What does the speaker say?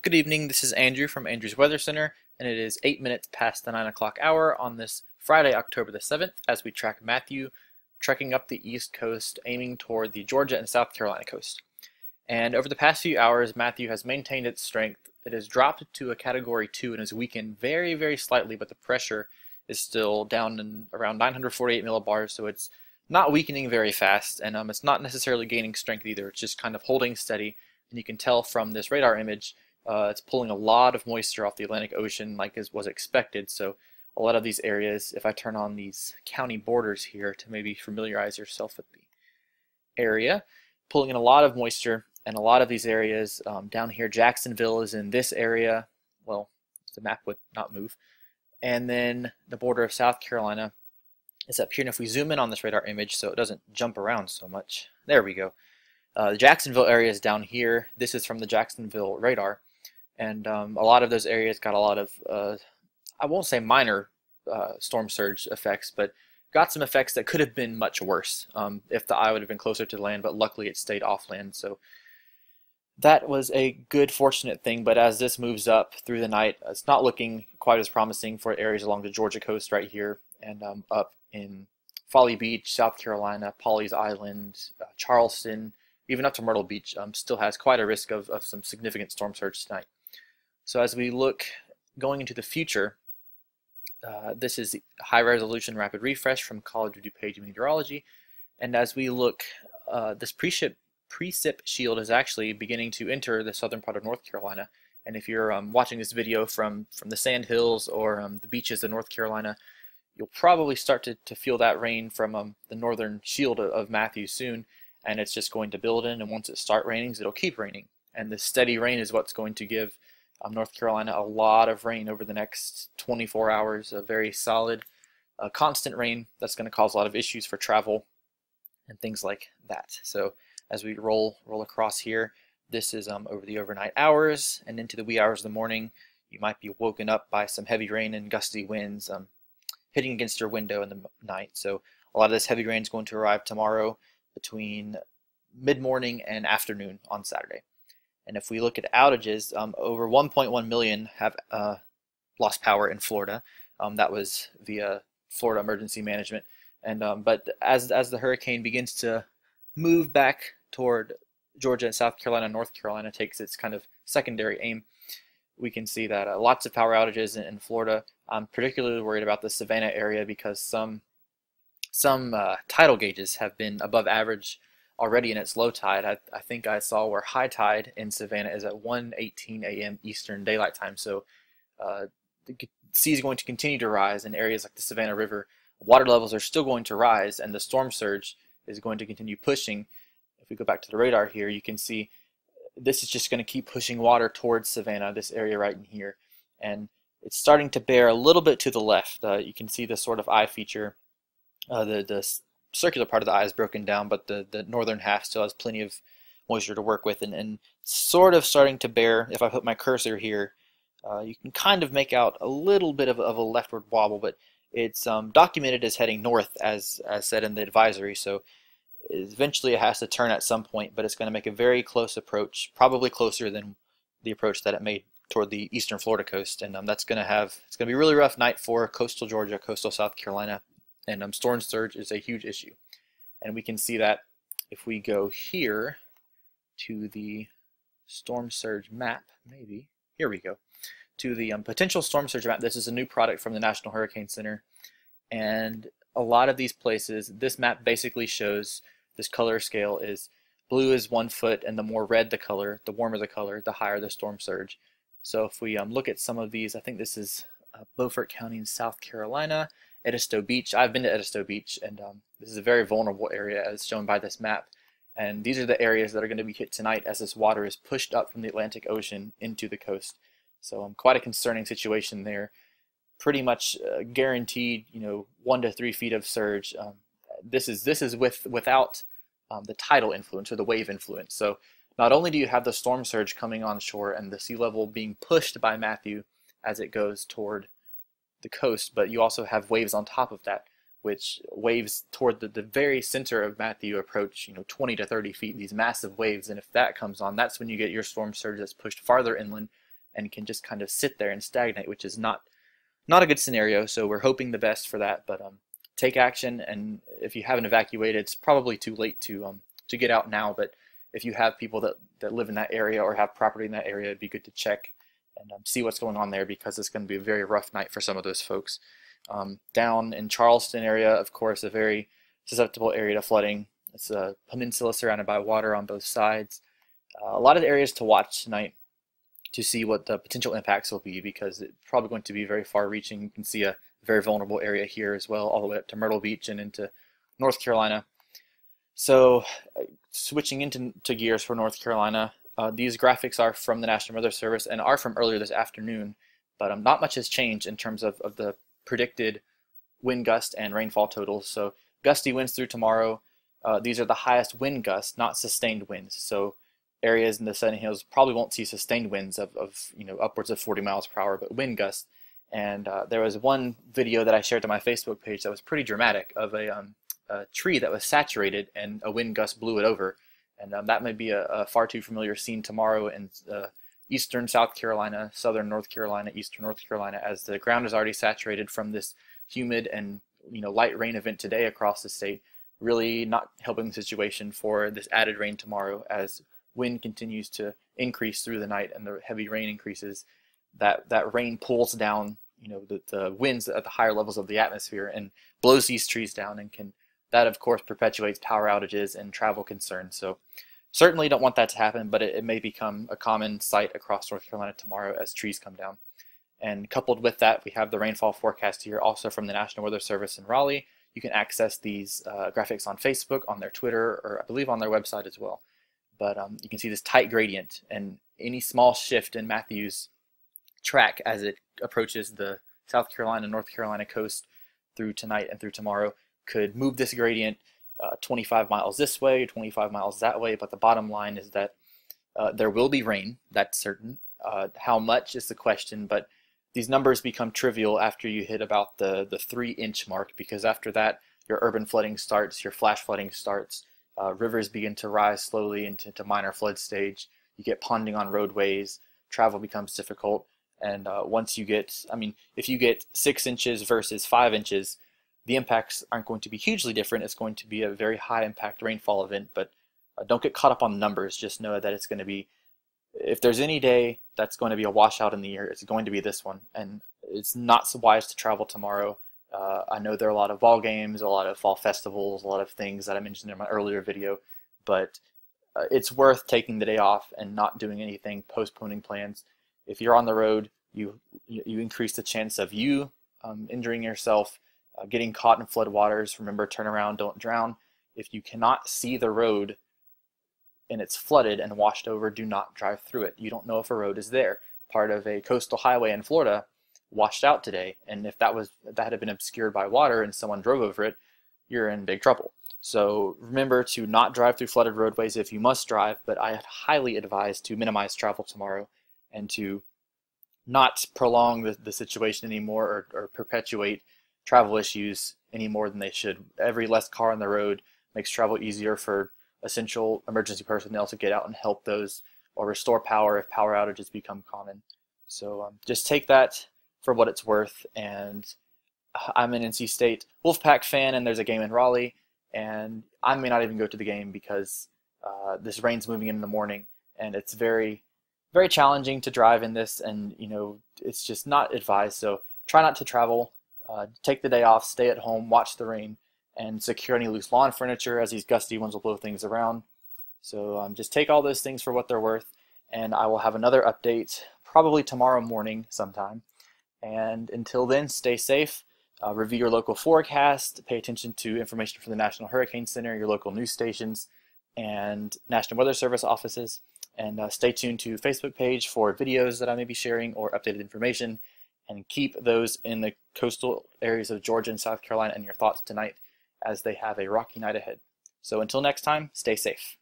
Good evening, this is Andrew from Andrew's Weather Center, and it is 8 minutes past the 9 o'clock hour on this Friday, October the 7th, as we track Matthew trekking up the East Coast, aiming toward the Georgia and South Carolina coast. And over the past few hours, Matthew has maintained its strength. It has dropped to a Category 2 and has weakened very, very slightly, but the pressure is still down in around 948 millibars, so it's not weakening very fast, and it's not necessarily gaining strength either. It's just kind of holding steady, and you can tell from this radar image it's pulling a lot of moisture off the Atlantic Ocean like as was expected. So a lot of these areas, if I turn on these county borders here to maybe familiarize yourself with the area, pulling in a lot of moisture, and a lot of these areas down here, Jacksonville is in this area. Well, the map would not move. And then the border of South Carolina is up here. And if we zoom in on this radar image so it doesn't jump around so much, there we go. The Jacksonville area is down here. This is from the Jacksonville radar. And a lot of those areas got a lot of, I won't say minor storm surge effects, but got some effects that could have been much worse if the eye would have been closer to the land, but luckily it stayed off land. So that was a good, fortunate thing, but as this moves up through the night, it's not looking quite as promising for areas along the Georgia coast right here and up in Folly Beach, South Carolina, Pawleys Island, Charleston, even up to Myrtle Beach, still has quite a risk of some significant storm surge tonight. So as we look going into the future, this is the high resolution rapid refresh from College of DuPage Meteorology, and as we look, this precip shield is actually beginning to enter the southern part of North Carolina. And if you're watching this video from the sand hills or the beaches of North Carolina, you'll probably start to feel that rain from the northern shield of Matthew soon, and it's just going to build in, and once it starts raining, it'll keep raining. And the steady rain is what's going to give North Carolina a lot of rain over the next 24 hours, a very solid, constant rain that's going to cause a lot of issues for travel and things like that. So as we roll across here, this is over the overnight hours and into the wee hours of the morning. You might be woken up by some heavy rain and gusty winds hitting against your window in the night. So a lot of this heavy rain is going to arrive tomorrow between mid-morning and afternoon on Saturday. And if we look at outages, over 1.1 million have lost power in Florida. That was via Florida Emergency Management. And but as the hurricane begins to move back toward Georgia and South Carolina, North Carolina takes its kind of secondary aim, we can see that lots of power outages in Florida. I'm particularly worried about the Savannah area because some tidal gauges have been above average already in its low tide. I think I saw where high tide in Savannah is at 1:18 a.m. Eastern Daylight Time. So the sea is going to continue to rise in areas like the Savannah River. Water levels are still going to rise, and the storm surge is going to continue pushing. If we go back to the radar here, you can see this is just going to keep pushing water towards Savannah, this area right in here. And it's starting to bear a little bit to the left. You can see the sort of eye feature. The circular part of the eye is broken down, but the northern half still has plenty of moisture to work with, and sort of starting to bear. If I put my cursor here, you can kind of make out a little bit of a leftward wobble, but it's documented as heading north as said in the advisory, so eventually it has to turn at some point, but it's going to make a very close approach, probably closer than the approach that it made toward the eastern Florida coast, and it's going to be a really rough night for coastal Georgia, coastal South Carolina. And storm surge is a huge issue. And we can see that if we go here to the storm surge map, maybe, here we go, to the potential storm surge map. This is a new product from the National Hurricane Center. And a lot of these places, this map basically shows this color scale is blue is 1 foot, and the more red the color, the warmer the color, the higher the storm surge. So if we look at some of these, I think this is Beaufort County in South Carolina, Edisto Beach. I've been to Edisto Beach, and this is a very vulnerable area as shown by this map. And these are the areas that are going to be hit tonight as this water is pushed up from the Atlantic Ocean into the coast. So quite a concerning situation there. Pretty much guaranteed, 1 to 3 feet of surge. This is without the tidal influence or the wave influence. So not only do you have the storm surge coming on shore and the sea level being pushed by Matthew as it goes toward the coast, but you also have waves on top of that, which waves toward the very center of Matthew approach 20 to 30 feet, these massive waves. And if that comes on, that's when you get your storm surge that's pushed farther inland and can just kind of sit there and stagnate, which is not a good scenario. So we're hoping the best for that, but take action. And if you haven't evacuated, it's probably too late to get out now. But if you have people that live in that area or have property in that area, it'd be good to check and see what's going on there, because it's going to be a very rough night for some of those folks. Down in Charleston area, of course, a very susceptible area to flooding. It's a peninsula surrounded by water on both sides. A lot of areas to watch tonight to see what the potential impacts will be, because it's probably going to be very far-reaching. You can see a very vulnerable area here as well, all the way up to Myrtle Beach and into North Carolina. So switching into gears for North Carolina, these graphics are from the National Weather Service and are from earlier this afternoon, but not much has changed in terms of the predicted wind gust and rainfall totals. So gusty winds through tomorrow. These are the highest wind gusts, not sustained winds. So areas in the Southern Hills probably won't see sustained winds of upwards of 40 miles per hour, but wind gusts. And there was one video that I shared to my Facebook page that was pretty dramatic of a tree that was saturated and a wind gust blew it over. And that may be a far too familiar scene tomorrow in eastern South Carolina, southern North Carolina, eastern North Carolina, as the ground is already saturated from this humid and light rain event today across the state. Really not helping the situation for this added rain tomorrow, as wind continues to increase through the night and the heavy rain increases. That rain pulls down the winds at the higher levels of the atmosphere and blows these trees down, and that of course perpetuates power outages and travel concerns. So certainly don't want that to happen, but it may become a common sight across North Carolina tomorrow as trees come down. And coupled with that, we have the rainfall forecast here, also from the National Weather Service in Raleigh. You can access these graphics on Facebook, on their Twitter, or I believe on their website as well. But you can see this tight gradient, and any small shift in Matthew's track as it approaches the South Carolina, North Carolina coast through tonight and through tomorrow could move this gradient 25 miles this way, 25 miles that way. But the bottom line is that there will be rain, that's certain. How much is the question, but these numbers become trivial after you hit about the 3-inch mark, because after that your urban flooding starts, your flash flooding starts, rivers begin to rise slowly into minor flood stage, you get ponding on roadways, travel becomes difficult, and once you get, if you get 6 inches versus 5 inches, the impacts aren't going to be hugely different. It's going to be a very high impact rainfall event, but don't get caught up on the numbers. Just know that it's going to be, if there's any day that's going to be a washout in the year, it's going to be this one. And it's not so wise to travel tomorrow. I know there are a lot of ball games, a lot of fall festivals, a lot of things that I mentioned in my earlier video, but it's worth taking the day off and not doing anything, postponing plans. If you're on the road, you increase the chance of you injuring yourself, getting caught in flood waters. Remember, turn around, don't drown. If you cannot see the road and it's flooded and washed over, do not drive through it. You don't know if a road is there. Part of a coastal highway in Florida washed out today, and if that had been obscured by water and someone drove over it, you're in big trouble. So remember to not drive through flooded roadways if you must drive, but I highly advise to minimize travel tomorrow and to not prolong the situation anymore, or perpetuate travel issues any more than they should. Every less car on the road makes travel easier for essential emergency personnel to get out and help those, or restore power if power outages become common. So just take that for what it's worth. And I'm an NC State Wolfpack fan, and there's a game in Raleigh, and I may not even go to the game because this rain's moving in the morning, and it's very, very challenging to drive in this, and it's just not advised. So try not to travel. Take the day off, stay at home, watch the rain, and secure any loose lawn furniture, as these gusty winds will blow things around. So just take all those things for what they're worth, and I will have another update probably tomorrow morning sometime. And until then, stay safe, review your local forecast, pay attention to information from the National Hurricane Center, your local news stations, and National Weather Service offices, and stay tuned to Facebook page for videos that I may be sharing or updated information. And keep those in the coastal areas of Georgia and South Carolina in your thoughts tonight, as they have a rocky night ahead. So until next time, stay safe.